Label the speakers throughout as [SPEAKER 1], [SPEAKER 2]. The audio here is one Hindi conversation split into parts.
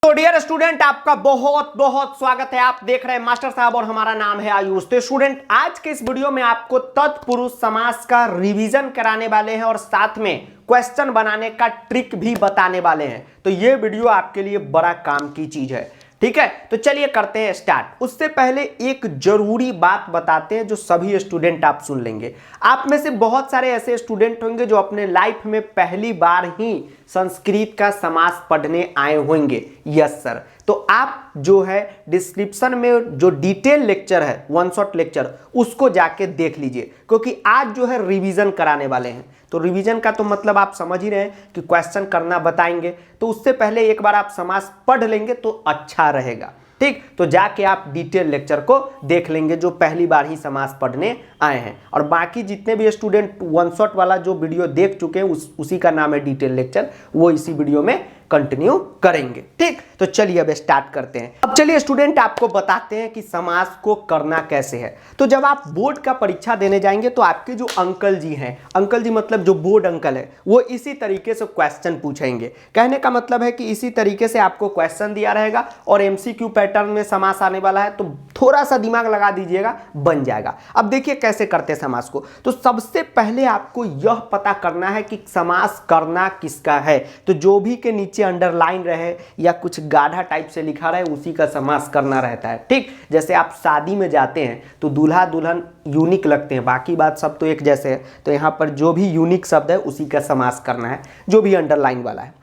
[SPEAKER 1] तो डियर स्टूडेंट, आपका बहुत बहुत स्वागत है। आप देख रहे हैं मास्टर साहब और हमारा नाम है आयुष। तो स्टूडेंट, आज के इस वीडियो में आपको तत्पुरुष समास का रिवीजन कराने वाले हैं और साथ में क्वेश्चन बनाने का ट्रिक भी बताने वाले हैं। तो ये वीडियो आपके लिए बड़ा काम की चीज है, ठीक है। तो चलिए करते हैं स्टार्ट। उससे पहले एक जरूरी बात बताते हैं जो सभी स्टूडेंट आप सुन लेंगे। आप में से बहुत सारे ऐसे स्टूडेंट होंगे जो अपने लाइफ में पहली बार ही संस्कृत का समास पढ़ने आए होंगे। Yes sir. तो आप जो है डिस्क्रिप्शन में जो डिटेल लेक्चर है, वन शॉट लेक्चर, उसको जाके देख लीजिए, क्योंकि आज जो है रिवीजन कराने वाले हैं। तो रिवीजन का तो मतलब आप समझ ही रहे हैं कि क्वेश्चन करना बताएंगे। तो उससे पहले एक बार आप समास पढ़ लेंगे तो अच्छा रहेगा, ठीक। तो जाके आप डिटेल लेक्चर को देख लेंगे जो पहली बार ही समास पढ़ने आए हैं। और बाकी जितने भी स्टूडेंट वन शॉट वाला जो वीडियो देख चुके हैं उसी का नाम है डिटेल लेक्चर, वो इसी वीडियो में कंटिन्यू करेंगे, ठीक। तो चलिए अब स्टार्ट करते हैं। अब चलिए स्टूडेंट, आपको बताते हैं कि समास को करना कैसे है। तो जब आप बोर्ड का परीक्षा देने जाएंगे तो आपके जो अंकल जी हैं, अंकल जी मतलब जो बोर्ड अंकल है, वो इसी तरीके से क्वेश्चन पूछेंगे। कहने का मतलब है कि इसी तरीके से आपको क्वेश्चन दिया रहेगा और एमसीक्यू पैटर्न में समास आने वाला है, तो थोड़ा सा दिमाग लगा दीजिएगा, बन जाएगा। अब देखिए कैसे करते हैं समास को। तो सबसे पहले आपको यह पता करना है कि समास करना किसका है। तो जो भी के नीचे अंडरलाइन रहे या कुछ गाढ़ा टाइप से लिखा रहे, उसी का समास करना रहता है, ठीक। जैसे आप शादी में जाते हैं तो दूल्हा दुल्हन यूनिक लगते हैं, बाकी बात सब तो एक जैसे है। तो यहाँ पर जो भी यूनिक शब्द है उसी का समास करना है, जो भी अंडरलाइन वाला है।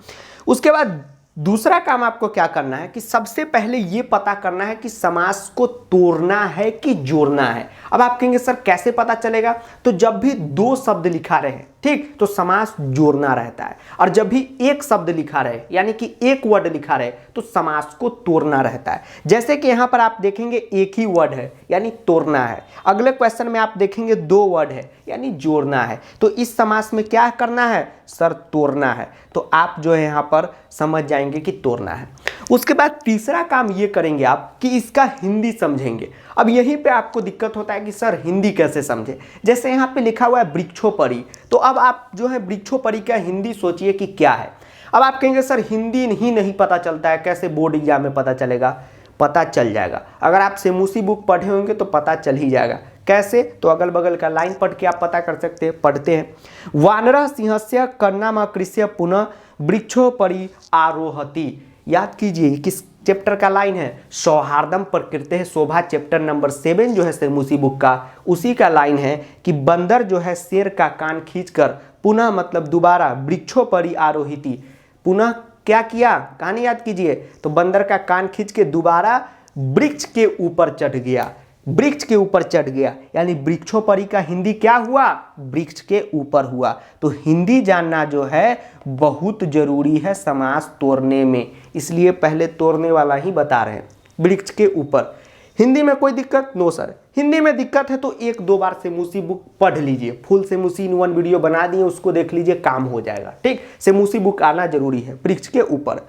[SPEAKER 1] उसके बाद दूसरा काम आपको क्या करना है कि सबसे पहले ये पता करना है कि समास को तोड़ना है कि जोड़ना है। अब आप कहेंगे सर कैसे पता चलेगा। तो जब भी दो शब्द लिखा रहे, ठीक, तो समास जोड़ना रहता है। और जब भी एक शब्द लिखा रहे, यानी कि एक वर्ड लिखा रहे, तो समास को तोड़ना रहता है। जैसे कि यहां पर आप देखेंगे एक ही वर्ड है, यानी तोड़ना है। अगले क्वेश्चन में आप देखेंगे दो वर्ड है, यानी जोड़ना है। तो इस समास में क्या करना है सर, तोड़ना है। तो आप जो है यहां पर समझ जाएंगे कि तोड़ना है। उसके बाद तीसरा काम ये करेंगे आप कि इसका हिंदी समझेंगे। अब यहीं पे आपको दिक्कत होता है कि सर हिंदी कैसे समझे। जैसे यहाँ पे लिखा हुआ है वृक्षोपरि, तो अब आप जो है वृक्षोपरि का हिंदी सोचिए कि क्या है। अब आप कहेंगे सर हिंदी ही नहीं पता चलता है, कैसे बोर्ड एग्जाम में पता चलेगा। पता चल जाएगा। अगर आप सेमूसी बुक पढ़े होंगे तो पता चल ही जाएगा। कैसे, तो अगल बगल का लाइन पढ़ के आप पता कर सकते हैं। पढ़ते हैं, वानरः सिंहस्य कर्णमाकृष्य पुनः वृक्षोपरि आरोहति। याद कीजिए किस चैप्टर का लाइन है, सौहार्दम प्रकृति शोभा, चैप्टर नंबर 7 जो है सेमूसी बुक का, उसी का लाइन है कि बंदर जो है शेर का कान खींचकर पुनः मतलब दोबारा वृक्षोपरि आरोहिति, पुनः क्या किया, कहानी याद कीजिए। तो बंदर का कान खींच के दोबारा वृक्ष के ऊपर चढ़ गया, वृक्ष के ऊपर चढ़ गया, यानी वृक्षोपरि का हिंदी क्या हुआ, वृक्ष के ऊपर हुआ। तो हिंदी जानना जो है बहुत जरूरी है समास तोड़ने में, इसलिए पहले तोड़ने वाला ही बता रहे हैं, वृक्ष के ऊपर। हिंदी में कोई दिक्कत नो सर, हिंदी में दिक्कत है तो एक दो बार सेमूसी बुक पढ़ लीजिए, फुल सेमूसी इन वन वीडियो बना दिए, उसको देख लीजिए, काम हो जाएगा, ठीक। सेमूसी बुक आना जरूरी है, वृक्ष के ऊपर।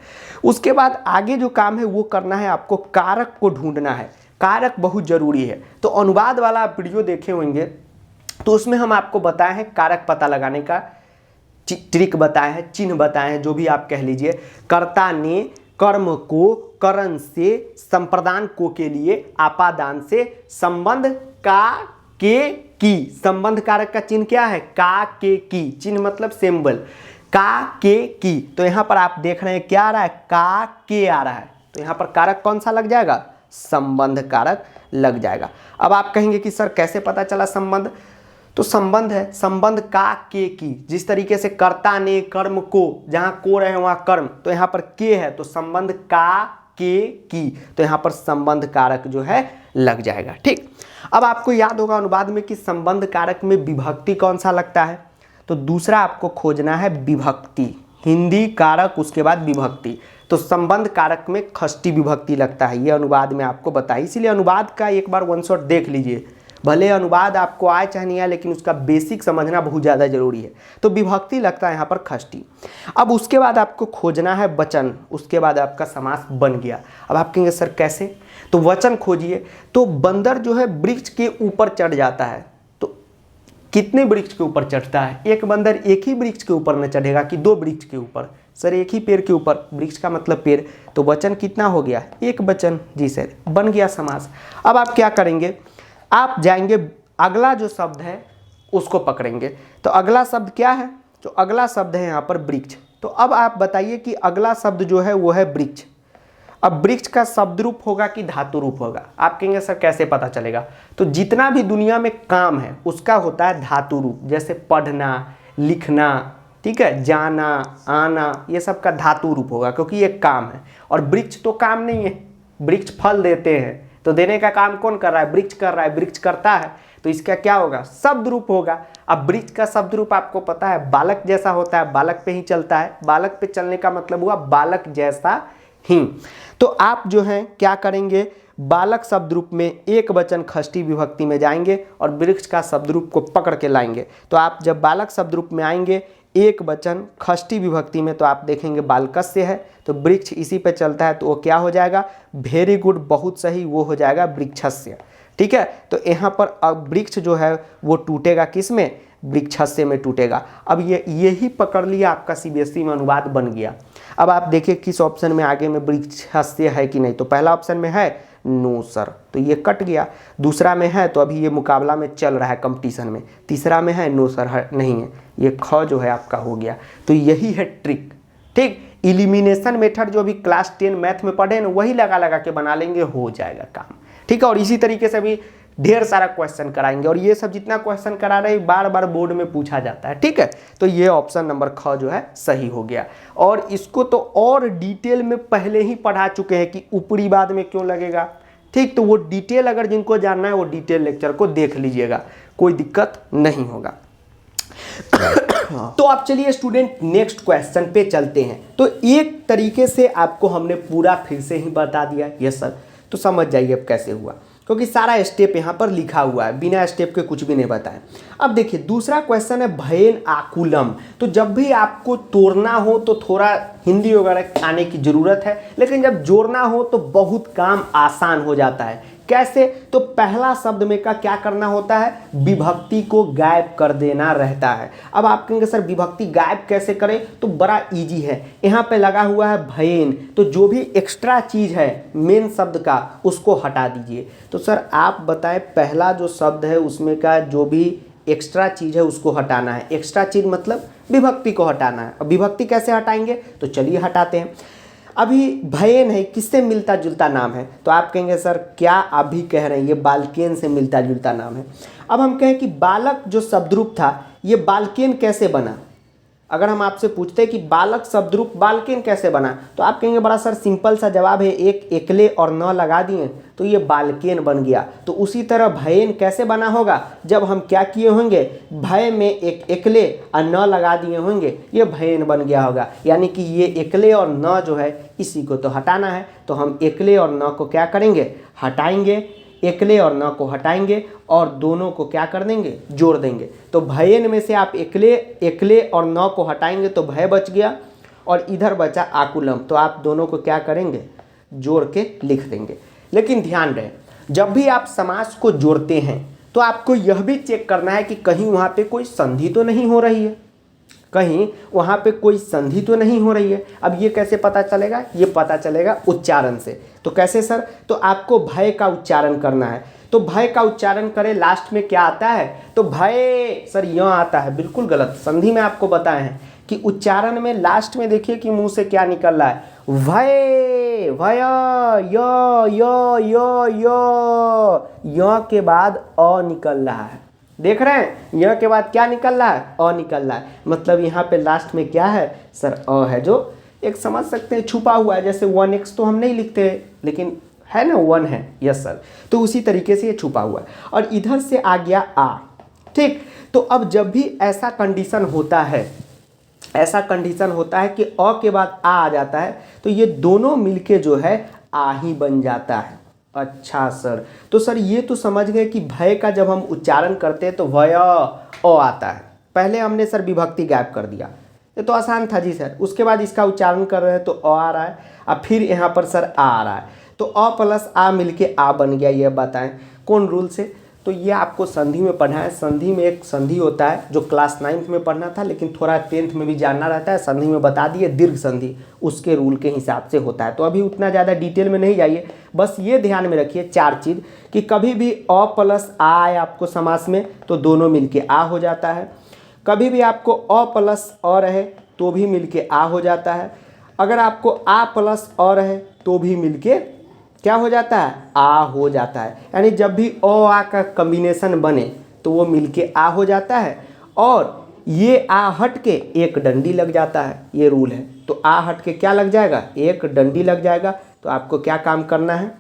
[SPEAKER 1] उसके बाद आगे जो काम है वो करना है आपको, कारक को ढूंढना है। कारक बहुत जरूरी है। तो अनुवाद वाला आप वीडियो देखे होंगे तो उसमें हम आपको बताए हैं कारक पता लगाने का ट्रिक बताए हैं, चिन्ह बताए हैं, जो भी आप कह लीजिए। कर्ता ने कर्म को करण से, संप्रदान को के लिए, आपादान से, संबंध का के की। संबंध कारक का चिन्ह क्या है, का के की। चिन्ह मतलब सिंबल, का के की। तो यहां पर आप देख रहे हैं क्या आ रहा है, का के आ रहा है। तो यहां पर कारक कौन सा लग जाएगा, संबंध कारक लग जाएगा। अब आप कहेंगे कि सर कैसे पता चला संबंध। तो संबंध है, संबंध का के की। जिस तरीके से कर्ता ने कर्म को, जहां को रहे वहां कर्म, तो यहां पर के है, तो संबंध का के की। तो यहां पर संबंध कारक जो है लग जाएगा, ठीक। अब आपको याद होगा अनुवाद में कि संबंध कारक में विभक्ति कौन सा लगता है। तो दूसरा आपको खोजना है विभक्ति, हिंदी कारक उसके बाद विभक्ति। तो संबंध कारक में षष्ठी विभक्ति लगता है, ये अनुवाद में आपको बताई, इसीलिए अनुवाद का एक बार वन शॉट देख लीजिए। भले अनुवाद आपको आए चाहे नहीं आए, लेकिन उसका बेसिक समझना बहुत ज़्यादा जरूरी है। तो विभक्ति लगता है यहाँ पर षष्ठी। अब उसके बाद आपको खोजना है वचन, उसके बाद आपका समास बन गया। अब आप कहेंगे सर कैसे, तो वचन खोजिए। तो बंदर जो है वृक्ष के ऊपर चढ़ जाता है। तो कितने वृक्ष के ऊपर चढ़ता है, एक बंदर एक ही वृक्ष के ऊपर न चढ़ेगा कि दो वृक्ष के ऊपर, सर एक ही पेड़ के ऊपर, वृक्ष का मतलब पेड़, तो वचन कितना हो गया, एक वचन। जी सर, बन गया समास। अब आप क्या करेंगे, आप जाएंगे अगला जो शब्द है उसको पकड़ेंगे। तो अगला शब्द क्या है, तो अगला शब्द है यहाँ पर वृक्ष। तो अब आप बताइए कि अगला शब्द जो है वो है वृक्ष। अब वृक्ष का शब्द रूप होगा कि धातु रूप होगा, आप कहेंगे सर कैसे पता चलेगा, तो जितना भी दुनिया में काम है उसका होता है धातु रूप, जैसे पढ़ना, लिखना, ठीक है, जाना, आना, ये सब का धातु रूप होगा, क्योंकि ये काम है। और वृक्ष तो काम नहीं है, वृक्ष फल देते हैं, तो देने का काम कौन कर रहा है, वृक्ष कर रहा है, वृक्ष करता है, तो इसका क्या होगा, शब्द रूप होगा। अब वृक्ष का शब्द रूप आपको पता है बालक जैसा होता है, बालक पे ही चलता है, बालक पे चलने का मतलब हुआ बालक जैसा ही। तो आप जो है क्या करेंगे, बालक शब्द रूप में एक वचन षष्ठी विभक्ति में जाएंगे और वृक्ष का शब्द रूप को पकड़ के लाएंगे। तो आप जब बालक शब्द रूप में आएंगे एक वचन षष्ठी विभक्ति में, तो आप देखेंगे बालकस्य है, तो वृक्ष इसी पे चलता है, तो वो क्या हो जाएगा, वेरी गुड, बहुत सही, वो हो जाएगा वृक्षस्य। ठीक है, तो यहाँ पर अब वृक्ष जो है वो टूटेगा किस में, वृक्षस्य में टूटेगा। अब यही पकड़ लिया, आपका सीबीएसई में अनुवाद बन गया। अब आप देखिए किस ऑप्शन में आगे में वृक्षस्य है कि नहीं, तो पहला ऑप्शन में है नो सर, तो ये कट गया। दूसरा में है, तो अभी ये मुकाबला में चल रहा है कंपटीशन में। तीसरा में है नो सर, नहीं है, ये ख जो है आपका हो गया। तो यही है ट्रिक, ठीक, इलिमिनेशन मेथड जो अभी क्लास 10 मैथ में पढ़े ना, वही लगा लगा के बना लेंगे, हो जाएगा काम, ठीक है। और इसी तरीके से भी ढेर सारा क्वेश्चन कराएंगे, और ये सब जितना क्वेश्चन करा रहे बार बार बोर्ड में पूछा जाता है, ठीक है। तो ये ऑप्शन नंबर ख जो है सही हो गया। और इसको तो और डिटेल में पहले ही पढ़ा चुके हैं कि ऊपरी बाद में क्यों लगेगा, ठीक। तो वो डिटेल अगर जिनको जानना है वो डिटेल लेक्चर को देख लीजिएगा, कोई दिक्कत नहीं होगा। तो आप चलिए स्टूडेंट नेक्स्ट क्वेश्चन पे चलते हैं। तो एक तरीके से आपको हमने पूरा फिर से ही बता दिया, यस सर, तो समझ जाइए अब कैसे हुआ, क्योंकि सारा स्टेप यहाँ पर लिखा हुआ है, बिना स्टेप के कुछ भी नहीं बताएं। अब देखिए दूसरा क्वेश्चन है भयेन आकुलम। तो जब भी आपको तोड़ना हो तो थोड़ा हिंदी वगैरह आने की ज़रूरत है, लेकिन जब जोड़ना हो तो बहुत काम आसान हो जाता है। कैसे, तो पहला शब्द में का क्या करना होता है, विभक्ति को गायब कर देना रहता है। अब आप कहेंगे सर विभक्ति गायब कैसे करें, तो बड़ा इजी है, यहाँ पे लगा हुआ है भयेन, तो जो भी एक्स्ट्रा चीज़ है मेन शब्द का उसको हटा दीजिए। तो सर आप बताएं पहला जो शब्द है उसमें का जो भी एक्स्ट्रा चीज़ है उसको हटाना है। एक्स्ट्रा चीज़ मतलब विभक्ति को हटाना है। अब विभक्ति कैसे हटाएंगे, तो चलिए हटाते हैं। अभी भयेन है, किससे मिलता जुलता नाम है, तो आप कहेंगे सर क्या आप भी कह रहे हैं ये बालकेन से मिलता जुलता नाम है। अब हम कहें कि बालक जो शब्दरूप था ये बालकेन कैसे बना, अगर हम आपसे पूछते हैं कि बालक शब्दरूप बालकेन कैसे बना, तो आप कहेंगे बड़ा सर सिंपल सा जवाब है, एक एकले और न लगा दिए तो ये बालकेन बन गया। तो उसी तरह भयेन कैसे बना होगा, जब हम क्या किए होंगे, भय में एक एकले और न लगा दिए होंगे, ये भयेन बन गया होगा। यानी कि ये एकले और न जो है इसी को तो हटाना है, तो हम एकले और न को क्या करेंगे, हटाएंगे, एकले और न को हटाएंगे और दोनों को क्या कर देंगे, जोड़ देंगे। तो भयेन में से आप एकले और न को हटाएंगे तो भय बच गया और इधर बचा आकुलम, तो आप दोनों को क्या करेंगे, जोड़ के लिख देंगे। लेकिन ध्यान रहे जब भी आप समास को जोड़ते हैं तो आपको यह भी चेक करना है कि कहीं वहाँ पे कोई संधि तो नहीं हो रही है, कहीं वहाँ पे कोई संधि तो नहीं हो रही है। अब ये कैसे पता चलेगा, ये पता चलेगा उच्चारण से। तो कैसे सर, तो आपको भय का उच्चारण करना है। तो भय का उच्चारण करें, लास्ट में क्या आता है, तो भय सर यहाँ आता है, बिल्कुल गलत। संधि में आपको बताए हैं कि उच्चारण में लास्ट में देखिए कि मुंह से क्या निकल रहा है, भय, भय, य के बाद अ निकल रहा है, देख रहे हैं, यह के बाद क्या निकल रहा है, अ निकल रहा है। मतलब यहाँ पे लास्ट में क्या है सर, अ है, जो एक समझ सकते हैं छुपा हुआ है। जैसे 1x तो हम नहीं लिखते लेकिन है ना 1 है, यस सर, तो उसी तरीके से ये छुपा हुआ है। और इधर से आ गया आ, ठीक। तो अब जब भी ऐसा कंडीशन होता है, ऐसा कंडीशन होता है कि अ के बाद आ जाता है, तो ये दोनों मिलके जो है आ ही बन जाता है। अच्छा सर, तो सर ये तो समझ गए कि भय का जब हम उच्चारण करते हैं तो भय अ आता है। पहले हमने सर विभक्ति गायब कर दिया, ये तो आसान था जी सर। उसके बाद इसका उच्चारण कर रहे हैं तो अ आ रहा है, अब फिर यहाँ पर सर आ रहा है, तो अ प्लस आ मिलके आ बन गया। ये बताएं कौन रूल से, तो ये आपको संधि में पढ़ना है। संधि में एक संधि होता है जो क्लास 9th में पढ़ना था, लेकिन थोड़ा 10th में भी जानना रहता है। संधि में बता दिए, दीर्घ संधि उसके रूल के हिसाब से होता है। तो अभी उतना ज़्यादा डिटेल में नहीं जाइए, बस ये ध्यान में रखिए 4 चीज़ कि कभी भी अ प्लस आ आए आपको समास में तो दोनों मिलके आ हो जाता है। कभी भी आपको अ प्लस अ रहे तो भी मिलके आ हो जाता है। अगर आपको आ प्लस अ रहे तो भी मिलके क्या हो जाता है, आ हो जाता है। यानी जब भी अ आ का कॉम्बिनेशन बने तो वो मिलके आ हो जाता है। और ये आ हट के एक डंडी लग जाता है, ये रूल है। तो आ हट के क्या लग जाएगा, एक डंडी लग जाएगा। तो आपको क्या काम करना है,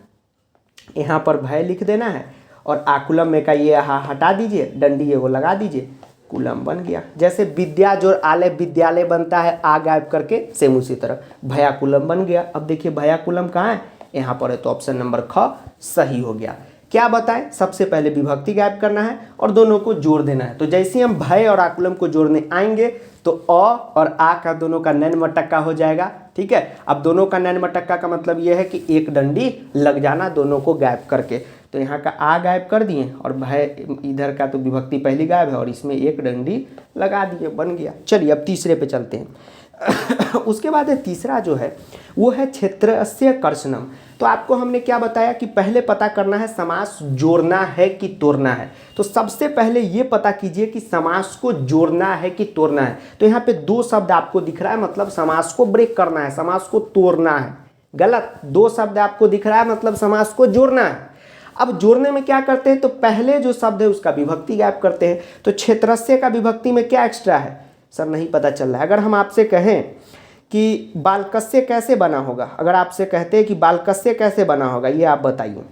[SPEAKER 1] यहाँ पर भय लिख देना है और आकुलम में का ये आ हटा दीजिए, डंडी ये वो लगा दीजिए, कुलम बन गया। जैसे विद्या जोड़ आलय विद्यालय बनता है आ गायब करके, सेम उसी तरह भयाकुलम बन गया। अब देखिए भयाकुलम कहाँ है, यहाँ पर है, तो ऑप्शन नंबर ख सही हो गया। क्या बताएं, सबसे पहले विभक्ति गायब करना है और दोनों को जोड़ देना है। तो जैसे हम भय और आकुलम को जोड़ने आएंगे तो अ और आ का दोनों का नैन मटक्का हो जाएगा। ठीक है, अब दोनों का नैन मटक्का का मतलब यह है कि एक डंडी लग जाना दोनों को गायब करके। तो यहाँ का आ गायब कर दिए और भय इधर का तो विभक्ति पहली गायब है और इसमें एक डंडी लगा दिए, बन गया। चलिए अब तीसरे पे चलते हैं। उसके बाद तीसरा जो है वो है क्षेत्रस्य कर्षणम। तो आपको हमने क्या बताया कि पहले पता करना है समास जोड़ना है कि तोड़ना है। तो सबसे पहले ये पता कीजिए कि समास को जोड़ना है कि तोड़ना है। तो यहाँ पे 2 शब्द आपको दिख रहा है, मतलब समास को ब्रेक करना है, समास को तोड़ना है। गलत, 2 शब्द आपको दिख रहा है मतलब समास को जोड़ना है। अब जोड़ने में क्या करते हैं, तो पहले जो शब्द है उसका विभक्ति गायब करते हैं। तो क्षेत्रस्य का विभक्ति में क्या एक्स्ट्रा है सर, नहीं पता चल रहा है। अगर हम आपसे कहें कि बालकस्य कैसे बना होगा, अगर आपसे कहते हैं कि बालकस्य कैसे बना होगा, ये आप बताइए।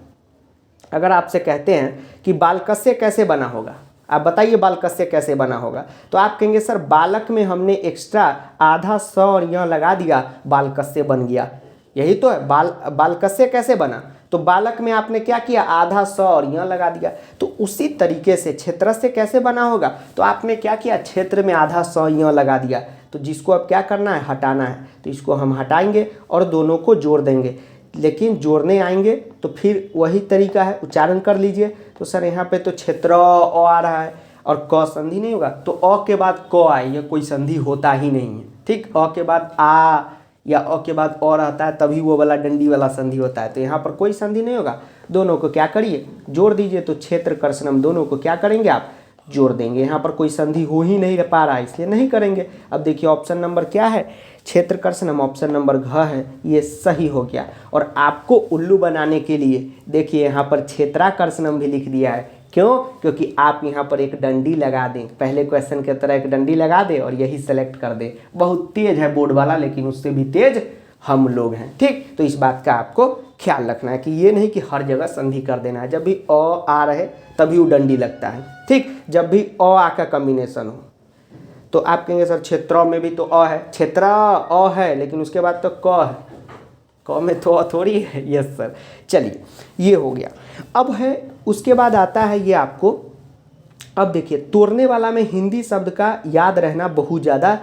[SPEAKER 1] अगर आपसे कहते हैं कि बालकस्य कैसे बना होगा, आप बताइए बालकस्य कैसे बना होगा। तो आप कहेंगे सर बालक में हमने एक्स्ट्रा आधा स और यहाँ लगा दिया, बालकस्य बन गया। यही तो है, बालकस्य कैसे बना, तो बालक में आपने क्या किया, आधा स और यहाँ लगा दिया। तो उसी तरीके से क्षेत्रस्य कैसे बना होगा, तो आपने क्या किया, क्षेत्र में आधा स यहाँ लगा दिया। तो जिसको अब क्या करना है, हटाना है। तो इसको हम हटाएंगे और दोनों को जोड़ देंगे। लेकिन जोड़ने आएंगे तो फिर वही तरीका है, उच्चारण कर लीजिए। तो सर यहाँ पे तो क्षेत्र अ आ रहा है और क संधि नहीं होगा, तो अ के बाद क आए, यह कोई संधि होता ही नहीं है। ठीक, अ के बाद आ या अ के बाद और रहता है तभी वो वाला डंडी वाला संधि होता है। तो यहाँ पर कोई संधि नहीं होगा, दोनों को क्या करिए, जोड़ दीजिए। तो क्षेत्र कर्षणम दोनों को क्या करेंगे आप, जोड़ देंगे। यहाँ पर कोई संधि हो ही नहीं पा रहा है इसलिए नहीं करेंगे। अब देखिए ऑप्शन नंबर क्या है, क्षेत्र कर्षणम, ऑप्शन नंबर घ है, ये सही हो गया। और आपको उल्लू बनाने के लिए देखिए यहाँ पर क्षेत्राकर्षणम भी लिख दिया है। क्यों, क्योंकि आप यहाँ पर एक डंडी लगा दें, पहले क्वेश्चन की तरह एक डंडी लगा दें और यही सेलेक्ट कर दें। बहुत तेज है बोर्ड वाला, लेकिन उससे भी तेज हम लोग हैं। ठीक, तो इस बात का आपको ख्याल रखना है कि ये नहीं कि हर जगह संधि कर देना है। जब भी अ आ रहे तभी वो डंडी लगता है। ठीक, जब भी अ आ का कॉम्बिनेशन हो तो आप कहेंगे सर क्षेत्र में भी तो अ है, क्षेत्र अ है लेकिन उसके बाद तो क है, क में तो अ थोड़ी है। यस सर, चलिए ये हो गया। अब है उसके बाद आता है ये आपको, अब देखिए तोड़ने वाला में हिंदी शब्द का याद रहना बहुत ज़्यादा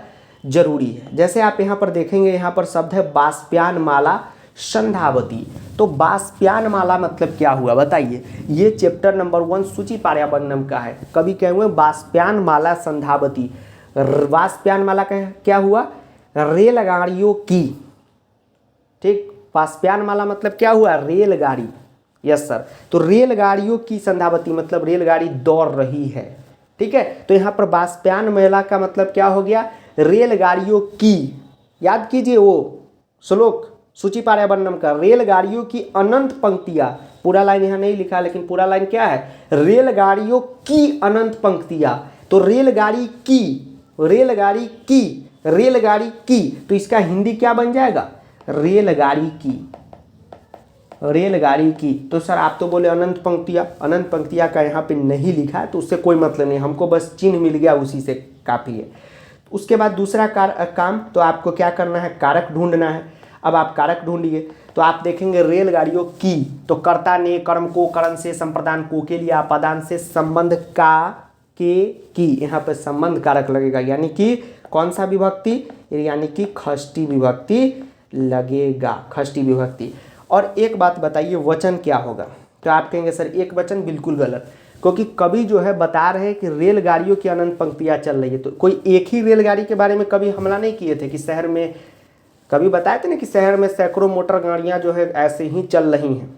[SPEAKER 1] जरूरी है। जैसे आप यहाँ पर देखेंगे, यहाँ पर शब्द है बाष्प्यान माला संधावती। तो बाष्प्यान माला मतलब क्या हुआ बताइए। ये चैप्टर नंबर 1 सूचि पर्यावरणम का है। कभी कहे हुए बाष्प्यान माला संधावती। बाष्प्यान माला का क्या हुआ, रेलगाड़ियों की। ठीक, बाष्प्यान माला मतलब क्या हुआ, रेलगाड़ी। यस सर, तो रेलगाड़ियों की संधावती मतलब रेलगाड़ी दौड़ रही है। ठीक है, तो यहाँ पर बाष्प्यान माला का मतलब क्या हो गया, रेलगाड़ियों की। याद कीजिए वो श्लोक सूचि पर्यावरणम का, रेलगाड़ियों की अनंत पंक्तियां। पूरा लाइन यहाँ नहीं लिखा, लेकिन पूरा लाइन क्या है, रेलगाड़ियों की अनंत पंक्तियां। तो रेलगाड़ी की, रेलगाड़ी की, रेलगाड़ी की, तो इसका हिंदी क्या बन जाएगा, रेलगाड़ी की, रेलगाड़ी की। तो सर आप तो बोले अनंत पंक्तियां, अनंत पंक्तियां का यहाँ पे नहीं लिखा है तो उससे कोई मतलब नहीं, हमको बस चिन्ह मिल गया उसी से काफ़ी है। उसके बाद दूसरा काम, तो आपको क्या करना है, कारक ढूंढना है। अब आप कारक ढूंढिए तो आप देखेंगे रेलगाड़ियों की, तो कर्ता ने, कर्म को, करण से, संप्रदान को, के लिए, आपादान से, संबंध का, के, की, यहाँ पे संबंध कारक लगेगा, यानी कि कौन सा विभक्ति, यानी कि षष्ठी विभक्ति लगेगा, षष्ठी विभक्ति। और एक बात बताइए वचन क्या होगा, तो आप कहेंगे सर एक वचन, बिल्कुल गलत। क्योंकि कभी जो है बता रहे हैं कि रेलगाड़ियों की अनंत पंक्तियाँ चल रही है, तो कोई एक ही रेलगाड़ी के बारे में कभी हमला नहीं किए थे कि शहर में, कभी बताए थे ना कि शहर में सैकड़ों मोटर गाड़ियाँ जो है ऐसे ही चल रही हैं,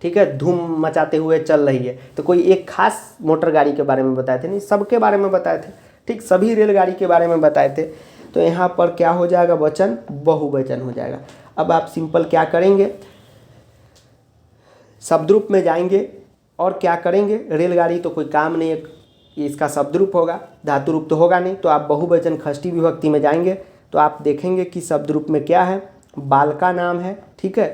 [SPEAKER 1] ठीक है, धूम मचाते हुए चल रही है। तो कोई एक खास मोटर गाड़ी के बारे में बताए थे नहीं, सबके बारे में बताए थे, ठीक, सभी रेलगाड़ी के बारे में बताए थे। तो यहाँ पर क्या हो जाएगा, वचन बहुवचन हो जाएगा। अब आप सिंपल क्या करेंगे, शब्द रूप में जाएंगे और क्या करेंगे, रेलगाड़ी तो कोई काम नहीं है, इसका शब्द रूप होगा, धातु रूप तो होगा नहीं। तो आप बहुवचन षष्ठी विभक्ति में जाएंगे तो आप देखेंगे कि शब्द रूप में क्या है, बालका नाम है, ठीक है।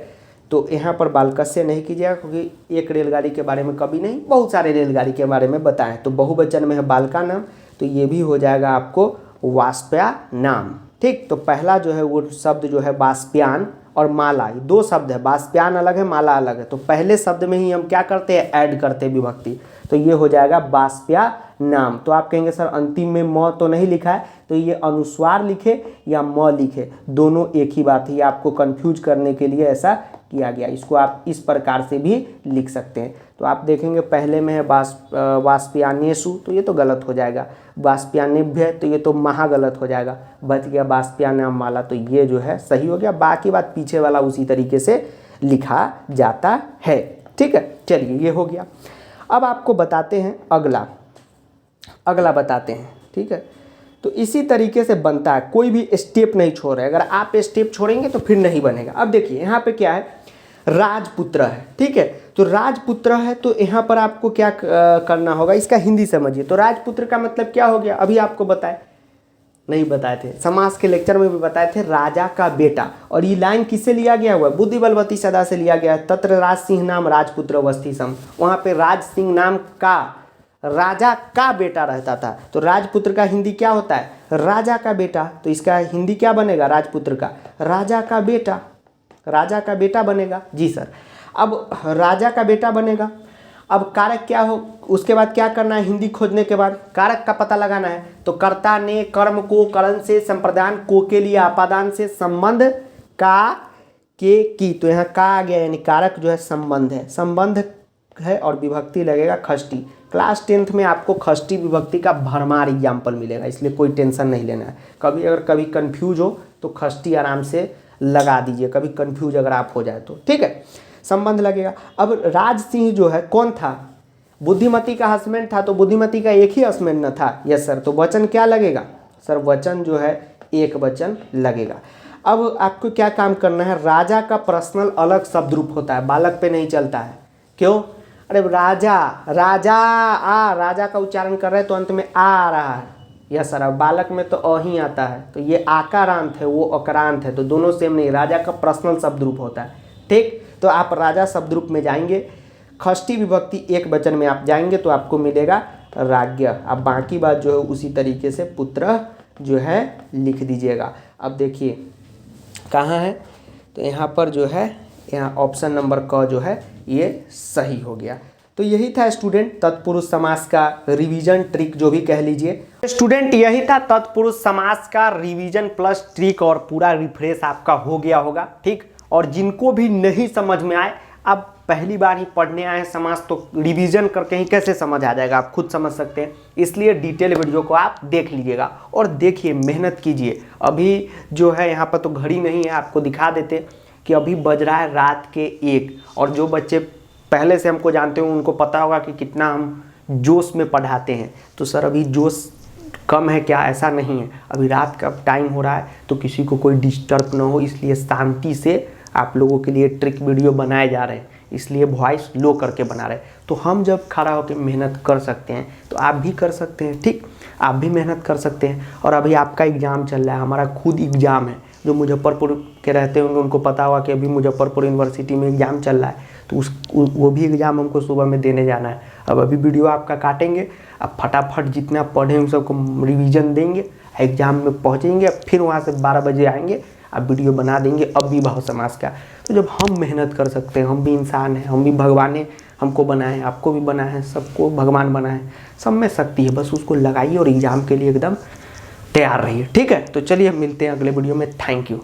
[SPEAKER 1] तो यहाँ पर बालकस्य नहीं कीजिएगा क्योंकि एक रेलगाड़ी के बारे में कभी नहीं, बहुत सारे रेलगाड़ी के बारे में बताएं। तो बहुवचन में है बालका नाम, तो ये भी हो जाएगा आपको वाष्पया नाम, ठीक। तो पहला जो है वो शब्द जो है वाष्पयान और माला, ये दो शब्द है, वाष्पयान अलग है, माला अलग है। तो पहले शब्द में ही हम क्या करते हैं, ऐड करते हैं विभक्ति, तो ये हो जाएगा वाष्पया नाम। तो आप कहेंगे सर अंतिम में म तो नहीं लिखा है, तो ये अनुस्वार लिखे या म लिखे, दोनों एक ही बात है, आपको कंफ्यूज करने के लिए ऐसा किया गया। इसको आप इस प्रकार से भी लिख सकते हैं। तो आप देखेंगे पहले में है वाष्पयानेषु, तो ये तो गलत हो जाएगा, वाष्पयानेभ्य, तो ये तो महा गलत हो जाएगा, बच गया वाष्पयानाम माला, तो ये जो है सही हो गया। बाकी बात पीछे वाला उसी तरीके से लिखा जाता है, ठीक है। चलिए ये हो गया। अब आपको बताते हैं अगला बताते हैं, ठीक है। तो इसी तरीके से बनता है, कोई भी स्टेप नहीं छोड़ रहे, अगर आप स्टेप छोड़ेंगे तो फिर नहीं बनेगा। अब देखिए यहाँ पे क्या है, राजपुत्र है, ठीक है। तो राजपुत्र है, तो यहाँ पर आपको क्या करना होगा, इसका हिंदी समझिए। तो राजपुत्र का मतलब क्या हो गया, अभी आपको बताए नहीं बताए थे, समास के लेक्चर में भी बताए थे, राजा का बेटा। और ये लाइन किससे लिया गया हुआ है, बुद्धि बलवती सदा से लिया गया है। तत्र राज सिंह नाम राजपुत्र अवस्थी सम, वहाँ पे राज सिंह नाम का राजा का बेटा रहता था। तो राजपुत्र का हिंदी क्या होता है, राजा का बेटा। तो इसका हिंदी क्या बनेगा, राजपुत्र का राजा का बेटा, राजा का बेटा बनेगा जी सर। अब राजा का बेटा बनेगा, अब कारक क्या हो, उसके बाद क्या करना है, हिंदी खोजने के बाद कारक का पता लगाना है। तो कर्ता ने कर्म को करण से, संप्रदान को के लिए आपादान से, संबंध का के की, तो यहाँ का आ गया, यानी कारक जो है संबंध है, संबंध है और विभक्ति लगेगा षष्ठी। क्लास 10th में आपको षष्ठी विभक्ति का भरमार एग्जाम्पल मिलेगा, इसलिए कोई टेंशन नहीं लेना है। कभी कंफ्यूज हो तो षष्ठी आराम से लगा दीजिए, कभी कंफ्यूज अगर आप हो जाए तो, ठीक है। संबंध लगेगा। अब राज सिंह जो है कौन था, बुद्धिमती का हस्बैंड था, तो बुद्धिमती का एक ही हस्बैंड न था, यस सर। तो वचन क्या लगेगा सर, वचन जो है एक वचन लगेगा। अब आपको क्या काम करना है, राजा का पर्सनल अलग शब्द रूप होता है, बालक पे नहीं चलता है। क्यों, अरे राजा, राजा का उच्चारण कर रहे हैं तो अंत में आ रहा है, यस सर। अब बालक में तो अ ही आता है, तो ये आकारांत है, वो अकारांत है, तो दोनों सेम नहीं, राजा का पर्सनल शब्द रूप होता है, ठीक। तो आप राजा शब्द रूप में जाएंगे, षष्ठी विभक्ति एक वचन में आप जाएंगे तो आपको मिलेगा राज्ञ। अब बाकी बात जो है उसी तरीके से पुत्र जो है लिख दीजिएगा। अब देखिए कहाँ है, तो यहाँ पर जो है, यहाँ ऑप्शन नंबर क जो है ये सही हो गया। तो यही था स्टूडेंट तत्पुरुष समास का रिवीजन ट्रिक, जो भी कह लीजिए स्टूडेंट, यही था तत्पुरुष समास का रिवीजन प्लस ट्रिक, और पूरा रिफ्रेश आपका हो गया होगा, ठीक। और जिनको भी नहीं समझ में आए, अब पहली बार ही पढ़ने आए हैं समास, तो रिवीजन करके ही कैसे समझ आ जाएगा, आप खुद समझ सकते हैं। इसलिए डिटेल वीडियो को आप देख लीजिएगा और देखिए, मेहनत कीजिए। अभी जो है यहाँ पर तो घड़ी नहीं है, आपको दिखा देते कि अभी बज रहा है रात के 1, और जो बच्चे पहले से हमको जानते हो उनको पता होगा कि कितना हम जोश में पढ़ाते हैं। तो सर अभी जोश कम है क्या, ऐसा नहीं है, अभी रात का टाइम हो रहा है तो किसी को कोई डिस्टर्ब ना हो, इसलिए शांति से आप लोगों के लिए ट्रिक वीडियो बनाए जा रहे हैं, इसलिए वॉइस लो करके बना रहे हैं। तो हम जब खड़ा होकर मेहनत कर सकते हैं तो आप भी कर सकते हैं, ठीक, आप भी मेहनत कर सकते हैं। और अभी आपका एग्ज़ाम चल रहा है, हमारा खुद एग्ज़ाम है, जो मुजफ्फरपुर के रहते होंगे उनको पता होगा कि अभी मुजफ्फरपुर यूनिवर्सिटी में एग्ज़ाम चल रहा है, तो वो भी एग्ज़ाम हमको सुबह में देने जाना है। अब अभी वीडियो आपका काटेंगे, अब फटाफट जितना पढ़ें उन सबको रिवीजन देंगे, एग्ज़ाम में पहुँचेंगे, फिर वहाँ से 12 बजे आएंगे, अब वीडियो बना देंगे अव्ययीभाव समास का। तो जब हम मेहनत कर सकते हैं, हम भी इंसान हैं, हम भी भगवान ने हमको बनाए, आपको भी बनाए हैं, सबको भगवान बनाए, सब में शक्ति है, बस उसको लगाइए और एग्ज़ाम के लिए एकदम तैयार रहिए, ठीक है। तो चलिए मिलते हैं अगले वीडियो में, थैंक यू।